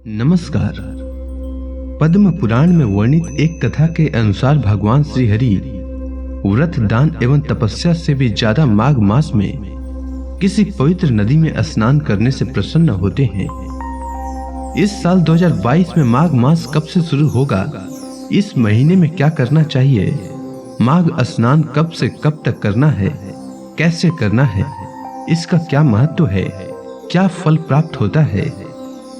नमस्कार। पद्म पुराण में वर्णित एक कथा के अनुसार भगवान श्री हरि व्रत, दान एवं तपस्या से भी ज्यादा माघ मास में किसी पवित्र नदी में स्नान करने से प्रसन्न होते हैं। इस साल 2022 में माघ मास कब से शुरू होगा, इस महीने में क्या करना चाहिए, माघ स्नान कब से कब तक करना है, कैसे करना है, इसका क्या महत्व है, क्या फल प्राप्त होता है,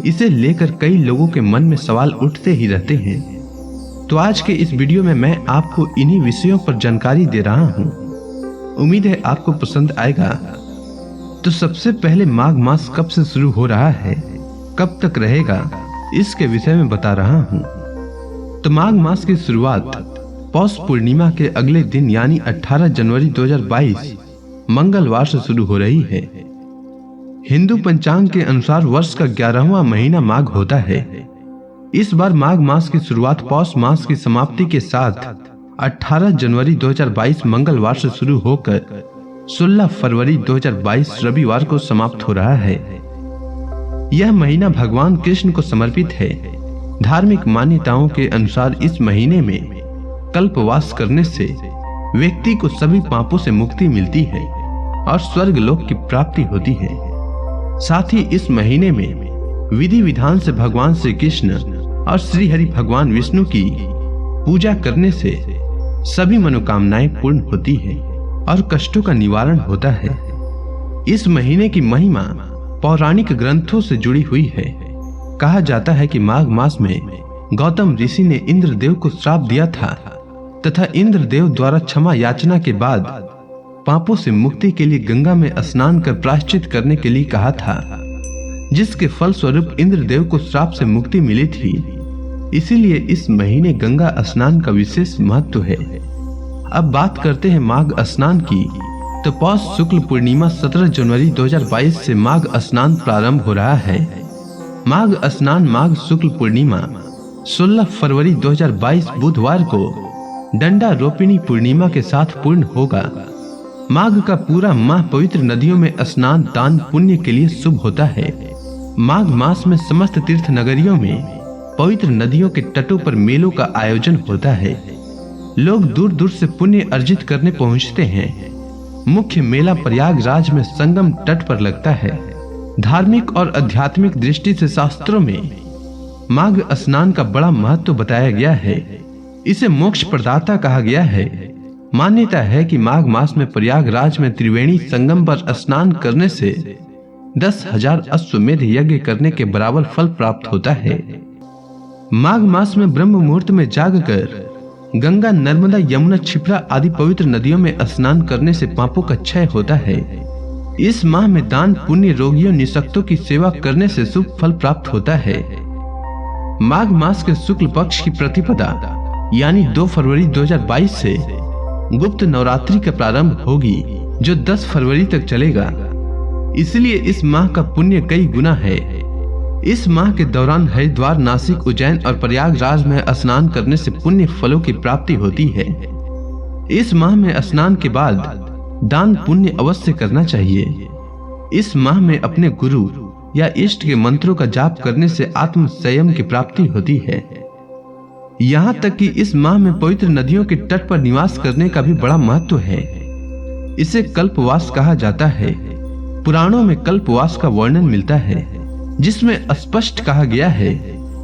इसे लेकर कई लोगों के मन में सवाल उठते ही रहते हैं। तो आज के इस वीडियो में मैं आपको इन्हीं विषयों पर जानकारी दे रहा हूं। उम्मीद है आपको पसंद आएगा। तो सबसे पहले माघ मास कब से शुरू हो रहा है, कब तक रहेगा, इसके विषय में बता रहा हूं। तो माघ मास की शुरुआत पौष पूर्णिमा के अगले दिन यानी 18 जनवरी 2022 मंगलवार से शुरू हो रही है। हिंदू पंचांग के अनुसार वर्ष का 11वां महीना माघ होता है। इस बार माघ मास की शुरुआत पौष मास की समाप्ति के साथ 18 जनवरी 2022 मंगलवार से शुरू होकर 16 फरवरी 2022 रविवार को समाप्त हो रहा है। यह महीना भगवान कृष्ण को समर्पित है। धार्मिक मान्यताओं के अनुसार इस महीने में कल्पवास करने से व्यक्ति को सभी पापों से मुक्ति मिलती है और स्वर्ग लोक की प्राप्ति होती है। साथ ही इस महीने में विधि विधान से भगवान श्री कृष्ण और श्री हरि भगवान विष्णु की पूजा करने से सभी मनोकामनाएं पूर्ण होती है और कष्टों का निवारण होता है। इस महीने की महिमा पौराणिक ग्रंथों से जुड़ी हुई है। कहा जाता है कि माघ मास में गौतम ऋषि ने इंद्रदेव को श्राप दिया था तथा इंद्रदेव द्वारा क्षमा याचना के बाद पापों से मुक्ति के लिए गंगा में स्नान कर प्रायश्चित करने के लिए कहा था, जिसके फल स्वरूप इंद्रदेव को श्राप से मुक्ति मिली थी। इसीलिए इस महीने गंगा स्नान का विशेष महत्व है। अब बात करते हैं माघ स्नान की। तो पौष शुक्ल पूर्णिमा 17 जनवरी 2022 से माघ स्नान प्रारंभ हो रहा है। माघ स्नान माघ शुक्ल पूर्णिमा 16 फरवरी 2022 बुधवार को डंडा रोपिणी पूर्णिमा के साथ पूर्ण होगा। माघ का पूरा माह पवित्र नदियों में स्नान, दान, पुण्य के लिए शुभ होता है। माघ मास में समस्त तीर्थ नगरियों में पवित्र नदियों के तटों पर मेलों का आयोजन होता है। लोग दूर दूर से पुण्य अर्जित करने पहुंचते हैं। मुख्य मेला प्रयागराज में संगम तट पर लगता है। धार्मिक और आध्यात्मिक दृष्टि से शास्त्रों में माघ स्नान का बड़ा महत्व बताया गया है। इसे मोक्ष प्रदाता कहा गया है। मान्यता है कि माघ मास में प्रयागराज में त्रिवेणी संगम पर स्नान करने से 10,000 अश्वमेध यज्ञ करने के बराबर फल प्राप्त होता है। माघ मास में ब्रह्म मुहूर्त में जागकर गंगा, नर्मदा, यमुना, क्षिप्रा आदि पवित्र नदियों में स्नान करने से पापों का क्षय होता है। इस माह में दान, पुण्य, रोगियों, निःशक्तों की सेवा करने से शुभ फल प्राप्त होता है। माघ मास के शुक्ल पक्ष की प्रतिपदा यानी 2 फरवरी 2022 से गुप्त नवरात्रि का प्रारंभ होगी, जो 10 फरवरी तक चलेगा। इसलिए इस माह का पुण्य कई गुना है। इस माह के दौरान हरिद्वार, नासिक, उज्जैन और प्रयागराज में स्नान करने से पुण्य फलों की प्राप्ति होती है। इस माह में स्नान के बाद दान पुण्य अवश्य करना चाहिए। इस माह में अपने गुरु या इष्ट के मंत्रों का जाप करने से आत्म संयम की प्राप्ति होती है। यहाँ तक कि इस माह में पवित्र नदियों के तट पर निवास करने का भी बड़ा महत्व है। इसे कल्पवास कहा जाता है। पुराणों में कल्पवास का वर्णन मिलता है, जिसमें स्पष्ट कहा गया है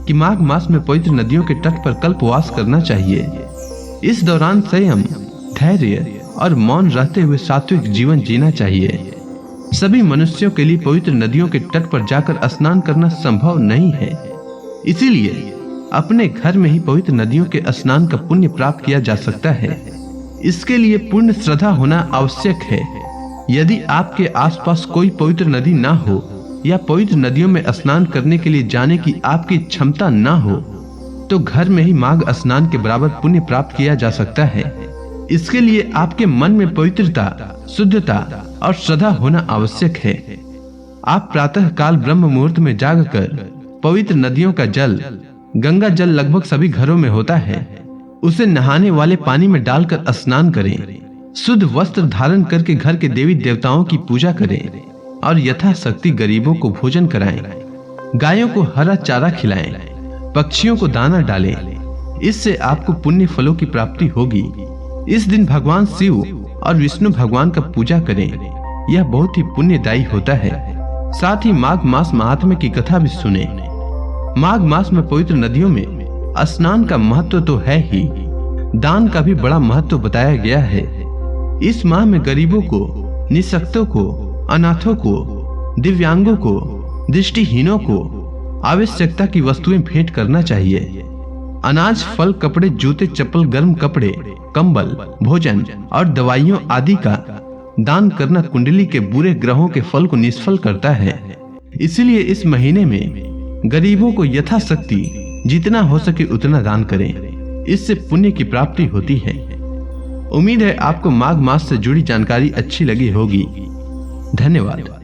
कि माघ मास में पवित्र नदियों के तट पर कल्पवास करना चाहिए। इस दौरान संयम, धैर्य और मौन रहते हुए सात्विक जीवन जीना चाहिए। सभी मनुष्यों के लिए पवित्र नदियों के तट पर जाकर स्नान करना संभव नहीं है। इसीलिए अपने घर में ही पवित्र नदियों के स्नान का पुण्य प्राप्त किया जा सकता है। इसके लिए पूर्ण श्रद्धा होना आवश्यक है। यदि आपके आसपास कोई पवित्र नदी ना हो या पवित्र नदियों में स्नान करने के लिए जाने की आपकी क्षमता ना हो, तो घर में ही माघ स्नान के बराबर पुण्य प्राप्त किया जा सकता है। इसके लिए आपके मन में पवित्रता, शुद्धता और श्रद्धा होना आवश्यक है। आप प्रातः काल ब्रह्म मुहूर्त में जागकर पवित्र नदियों का जल, गंगा जल लगभग सभी घरों में होता है, उसे नहाने वाले पानी में डालकर स्नान करें। शुद्ध वस्त्र धारण करके घर के देवी देवताओं की पूजा करें और यथाशक्ति गरीबों को भोजन कराएं। गायों को हरा चारा खिलाएं, पक्षियों को दाना डालें। इससे आपको पुण्य फलों की प्राप्ति होगी। इस दिन भगवान शिव और विष्णु भगवान का पूजा करें, यह बहुत ही पुण्यदायी होता है। साथ ही माघ मास महात्म्य की कथा भी सुने। माघ मास में पवित्र नदियों में स्नान का महत्व तो है ही, दान का भी बड़ा महत्व बताया गया है। इस माह में गरीबों को, निःशक्तों को, अनाथों को, दिव्यांगों को, दृष्टिहीनों को आवश्यकता की वस्तुएं भेंट करना चाहिए। अनाज, फल, कपड़े, जूते, चप्पल, गर्म कपड़े, कंबल, भोजन और दवाइयों आदि का दान करना कुंडली के बुरे ग्रहों के फल को निष्फल करता है। इसीलिए इस महीने में गरीबों को यथाशक्ति जितना हो सके उतना दान करें, इससे पुण्य की प्राप्ति होती है। उम्मीद है आपको माघ मास से जुड़ी जानकारी अच्छी लगी होगी। धन्यवाद।